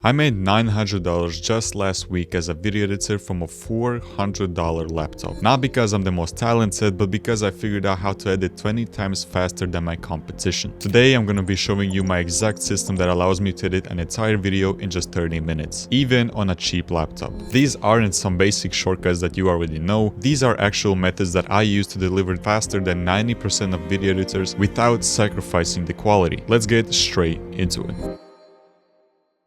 I made $900 just last week as a video editor from a $400 laptop. Not because I'm the most talented, but because I figured out how to edit 20 times faster than my competition. Today I'm gonna be showing you my exact system that allows me to edit an entire video in just 30 minutes, even on a cheap laptop. These aren't some basic shortcuts that you already know, these are actual methods that I use to deliver faster than 90% of video editors without sacrificing the quality. Let's get straight into it.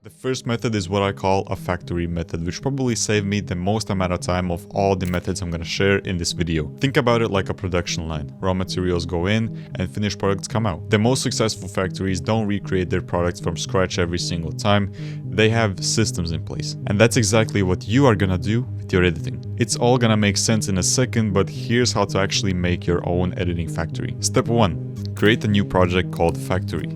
The first method is what I call a factory method, which probably saved me the most amount of time of all the methods I'm gonna share in this video. Think about it like a production line. Raw materials go in and finished products come out. The most successful factories don't recreate their products from scratch every single time. They have systems in place. And that's exactly what you are gonna do with your editing. It's all gonna make sense in a second, but here's how to actually make your own editing factory. Step 1. Create a new project called Factory.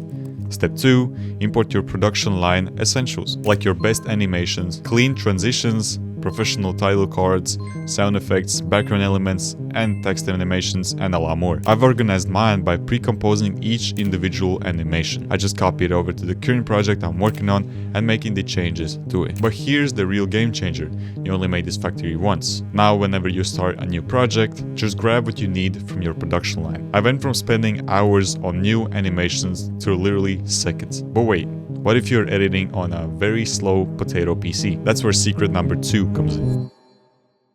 Step 2. Import your production line essentials, like your best animations, clean transitions, professional title cards, sound effects, background elements, and text animations, and a lot more. I've organized mine by pre-composing each individual animation. I just copy it over to the current project I'm working on and making the changes to it. But here's the real game changer. You only made this factory once. Now whenever you start a new project, just grab what you need from your production line. I went from spending hours on new animations to literally seconds. But wait. What if you're editing on a very slow potato PC? That's where secret number 2 comes in.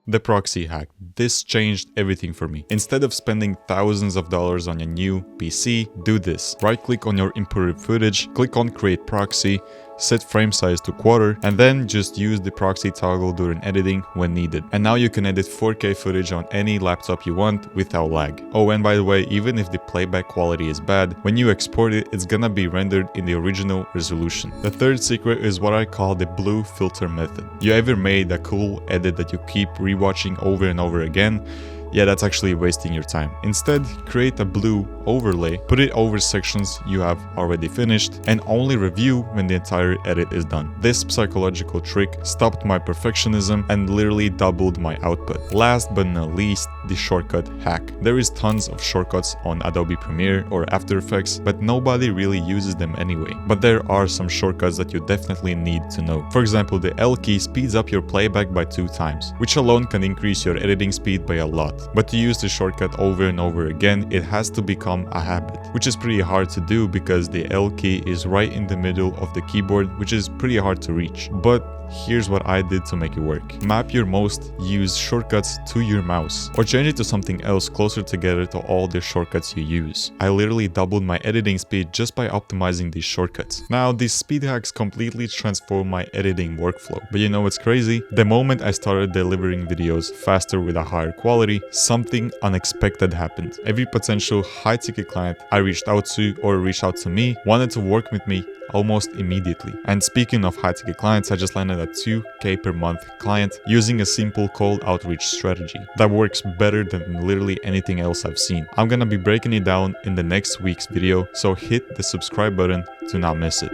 The proxy hack. This changed everything for me. Instead of spending thousands of dollars on a new PC, do this. Right click on your imported footage, click on create proxy, set frame size to quarter, and then just use the proxy toggle during editing when needed. And now you can edit 4K footage on any laptop you want without lag. Oh, and by the way, even if the playback quality is bad, when you export it, it's gonna be rendered in the original resolution. The third secret is what I call the blue filter method. You ever made a cool edit that you keep rewatching over and over again? Yeah, that's actually wasting your time. Instead, create a blue overlay, put it over sections you have already finished, and only review when the entire edit is done. This psychological trick stopped my perfectionism and literally doubled my output. Last but not least, the shortcut hack. There is tons of shortcuts on Adobe Premiere or After Effects, but nobody really uses them anyway. But there are some shortcuts that you definitely need to know. For example, the L key speeds up your playback by 2 times, which alone can increase your editing speed by a lot. But to use the shortcut over and over again, it has to become a habit, which is pretty hard to do because the L key is right in the middle of the keyboard, which is pretty hard to reach. But here's what I did to make it work. Map your most used shortcuts to your mouse, or change it to something else closer together to all the shortcuts you use. I literally doubled my editing speed just by optimizing these shortcuts. Now, these speed hacks completely transform my editing workflow. But you know what's crazy? The moment I started delivering videos faster with a higher quality, something unexpected happened. Every potential high-ticket client I reached out to or reached out to me wanted to work with me almost immediately. And speaking of high-ticket clients, I just landed a $2K per month client using a simple cold outreach strategy that works better than literally anything else I've seen. I'm gonna be breaking it down in the next week's video, so hit the subscribe button to not miss it.